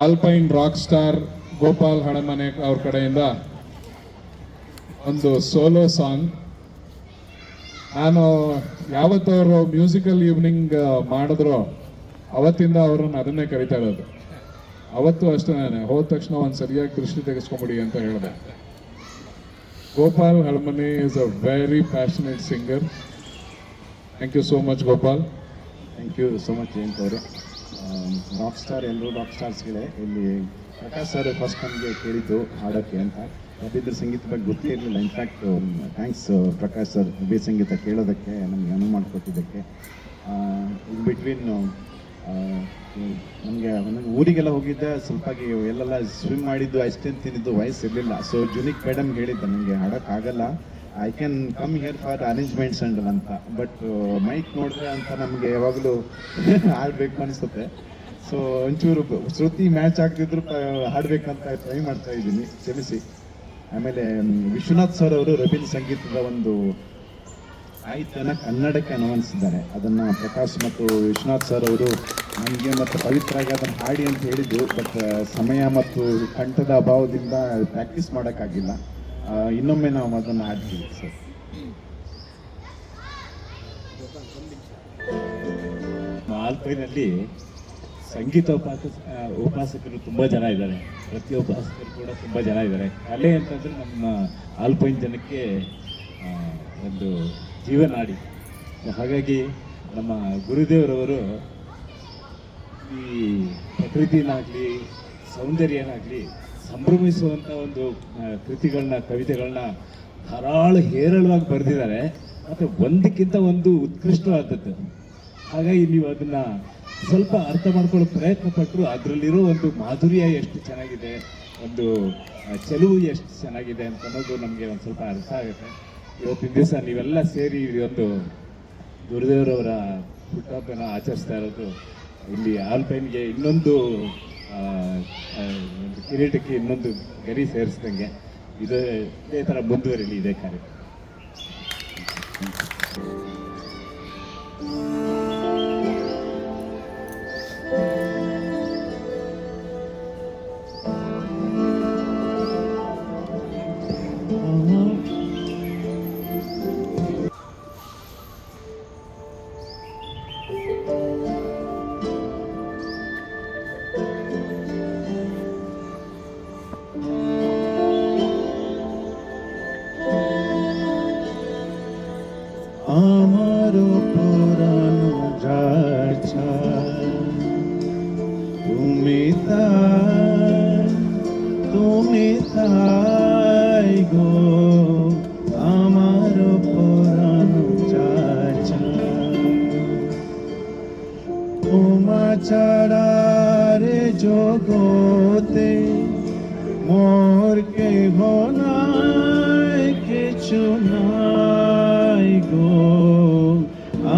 Alpine rock star Gopal ಹಣಮನೆ ಅವ್ರ ಕಡೆಯಿಂದ ಒಂದು ಸೋಲೋ ಸಾಂಗ್. ನಾನು ಯಾವತ್ತವರು ಮ್ಯೂಸಿಕಲ್ ಈವ್ನಿಂಗ್ ಮಾಡಿದ್ರು ಅವತ್ತಿಂದ ಅವ್ರನ್ನ ಅದನ್ನೇ ಕರಿತಾ ಇರೋದು. ಅವತ್ತು ಅಷ್ಟೇ, ನಾನು ಹೋದ ತಕ್ಷಣ ಒಂದು ಸರಿಯಾಗಿ ದೃಷ್ಟಿ ತೆಗೆಸ್ಕೊಂಬಿಡಿ ಅಂತ ಹೇಳಿದೆ. Gopal Halamane is a very passionate singer. Thank you so much Gopal. Thank you so much Jayant ಅವರು. ರಾಕ್ ಸ್ಟಾರ್ ಎಲ್ಲರೂ ರಾಕ್ ಸ್ಟಾರ್ಸ್ಗಳೇ. ಇಲ್ಲಿ ಪ್ರಕಾಶ್ ಸರ್ ಫಸ್ಟ್ ನಮಗೆ ಕೇಳಿದ್ದು ಹಾಡೋಕ್ಕೆ ಅಂತ. ರವೀಂದ್ರ ಸಂಗೀತ ಬಗ್ಗೆ ಗೊತ್ತೇ ಇರಲಿಲ್ಲ. In fact thanks Prakash sir Ravi ಸಂಗೀತ ಕೇಳೋದಕ್ಕೆ ನಮಗೆ ಅನುವು ಮಾಡಿಕೊಟ್ಟಿದ್ದಕ್ಕೆ. ಇನ್ ಬಿಟ್ವೀನ್ ನನಗೆ ಊರಿಗೆಲ್ಲ ಹೋಗಿದ್ದೆ, ಸ್ವಲ್ಪ ಎಲ್ಲೆಲ್ಲ ಸ್ವಿಮ್ ಮಾಡಿದ್ದು, ಐಸ್ ಕ್ರೀಮ್ ತಿಂದಿದ್ದು ವಯಸ್ಸಿರಲಿಲ್ಲ. ಸೊ ಜುನಿಕ್ ಮೇಡಮ್ ಹೇಳಿದ್ದೆ ನನಗೆ ಹಾಡೋಕ್ಕಾಗಲ್ಲ, I can come here for arrangements and ಅಂತ. ಬಟ್ ಮೈಕ್ ನೋಡಿದ್ರೆ ಅಂತ ನಮಗೆ ಯಾವಾಗಲೂ ಹಾಡಬೇಕು ಅನಿಸುತ್ತೆ. ಸೊ ಒಂಚೂರು ಶ್ರುತಿ ಮ್ಯಾಚ್ ಆಗ್ತಿದ್ರು ಹಾಡಬೇಕಂತ ಟ್ರೈ ಮಾಡ್ತಾ ಇದ್ದೀನಿ, ಕ್ಷಮಿಸಿ. ಆಮೇಲೆ ವಿಶ್ವನಾಥ್ ಸರ್ ಅವರು ರವೀಂದ್ರ ಸಂಗೀತದ ಒಂದು ಆಯ್ತನ ಕನ್ನಡಕ್ಕೆ ಅನುವಾದಿಸಿದ್ದಾರೆ. ಅದನ್ನು ಪ್ರಕಾಶ್ ಮತ್ತು ವಿಶ್ವನಾಥ್ ಸರ್ ಅವರು ನನಗೆ ಮತ್ತು ಪವಿತ್ರಾಗಿ ಅದನ್ನು ಹಾಡಿ ಅಂತ ಹೇಳಿದ್ದು. ಬಟ್ ಸಮಯ ಮತ್ತು ಕಂಠದ ಅಭಾವದಿಂದ ಪ್ರಾಕ್ಟೀಸ್ ಮಾಡೋಕ್ಕಾಗಿಲ್ಲ. ಇನ್ನೊಮ್ಮೆ ನಾವು ಅದನ್ನು ಹಾಡ್ತೀವಿ ಸರ್. ಆಲ್ಪೈನಲ್ಲಿ ಸಂಗೀತ ಉಪಾಸಕರು ತುಂಬ ಜನ ಇದ್ದಾರೆ. ಪ್ರತಿ ಉಪಾಸಕರು ಕೂಡ ತುಂಬ ಜನ ಇದ್ದಾರೆ. ಕಲೆ ಅಂತಂದರೆ ನಮ್ಮ ಆಲ್ಪೈನ್ ಜನಕ್ಕೆ ಒಂದು ಜೀವನಾಡಿ. ಹಾಗಾಗಿ ನಮ್ಮ ಗುರುದೇವರವರು ಈ ಪ್ರಕೃತಿನಾಗಲಿ ಸೌಂದರ್ಯನಾಗಲಿ ಸಂಭ್ರಮಿಸುವಂಥ ಒಂದು ಕೃತಿಗಳನ್ನ, ಕವಿತೆಗಳನ್ನ ಹೇರಳವಾಗಿ ಬರೆದಿದ್ದಾರೆ. ಮತ್ತು ಒಂದಕ್ಕಿಂತ ಒಂದು ಉತ್ಕೃಷ್ಟವಾದದ್ದು. ಹಾಗಾಗಿ ನೀವು ಅದನ್ನು ಸ್ವಲ್ಪ ಅರ್ಥ ಮಾಡ್ಕೊಳ್ಳೋ ಪ್ರಯತ್ನ ಪಟ್ಟರು ಅದರಲ್ಲಿರೋ ಒಂದು ಮಾಧುರ್ಯ ಎಷ್ಟು ಚೆನ್ನಾಗಿದೆ, ಒಂದು ಚೆಲುವು ಎಷ್ಟು ಚೆನ್ನಾಗಿದೆ ಅಂತ ಅನ್ನೋದು ನಮಗೆ ಒಂದು ಸ್ವಲ್ಪ ಅರ್ಥ ಆಗುತ್ತೆ. ಇವತ್ತಿನ ದಿವಸ ನೀವೆಲ್ಲ ಸೇರಿ ಒಂದು ಗುರುದೇವರವರ ಹುಟ್ಟುಹಬ್ಬನ ಆಚರಿಸ್ತಾ ಇರೋದು ಇಲ್ಲಿ ಆಲ್ಪೈನ್ಗೆ ಇನ್ನೊಂದು ಕಿರೀಟಕ್ಕೆ ಇನ್ನೊಂದು ಗರಿ ಸೇರಿಸ್ದಂಗೆ. ಇದೇ ಥರ ಮುಂದುವರಿಲಿ ಇದೇ ಕಾರ್ಯಕ್ರಮ. আমারও পুরানো যাচ্ছা তুমি তাই গো, আমারও পুরানো যাচ্ছা তোমা ছাড়া রে জগতে মোর কেহ নাই, কিছু নাই গো,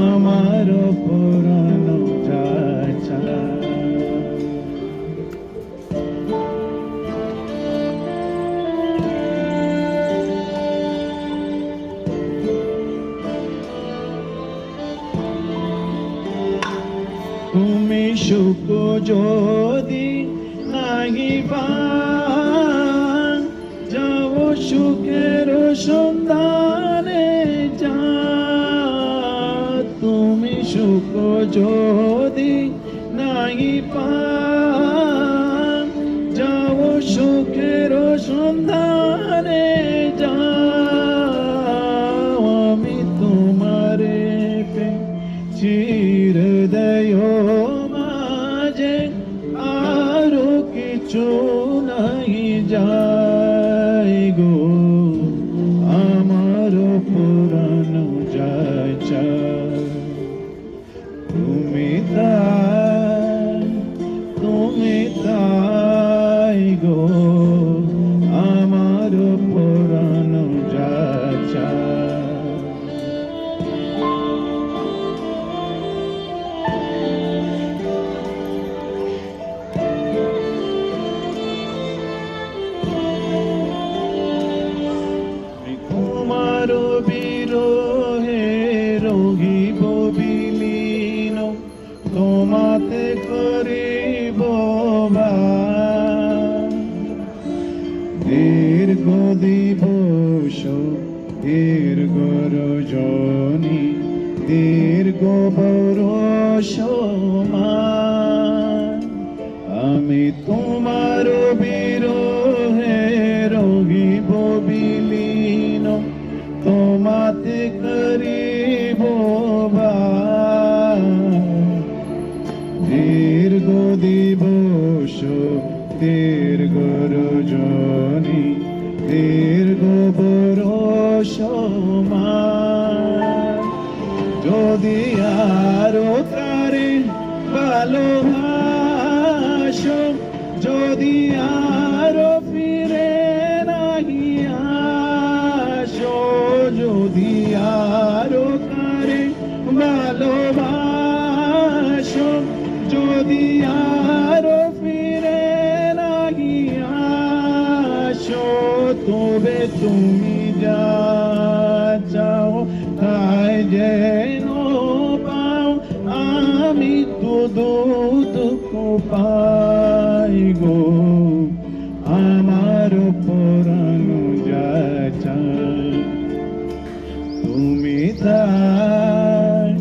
আমার পুরানো যাচ্ছা। তুমি সুখ যদি নাহি পান, যাও সুখের সন্ধানে যা। তুমি সুখ যদি নাহি পান, যাও সুখের সন্ধানে যা। আমি তোমারে চিরদয় মাঝে আরো কিছু নাহি যাই গো, আমার পুরানো যাচ্ছা তুমি তাই গো, আমার পুরানো যাচ্ছা। দীর্ঘ রজনী দীর্ঘ বরষমান আমি তোমার বিরহে রহিব বিলীন তোমাতে করিব বাস। দীর্ঘ দিবস দীর্ঘ রজনী দীর্ঘ বরষমান যদি আরো কারে ভালোবাসো যদি আরো ফিরে নাহি আসো যদি আরো কারে ভালোবাসো যদি আরো ফিরে নাহি আসো তবে তুমি যা চাও তাই যেন পাও আমি তো দুঃখ পাই গো আমার পরানো যা চাই তুমি তাই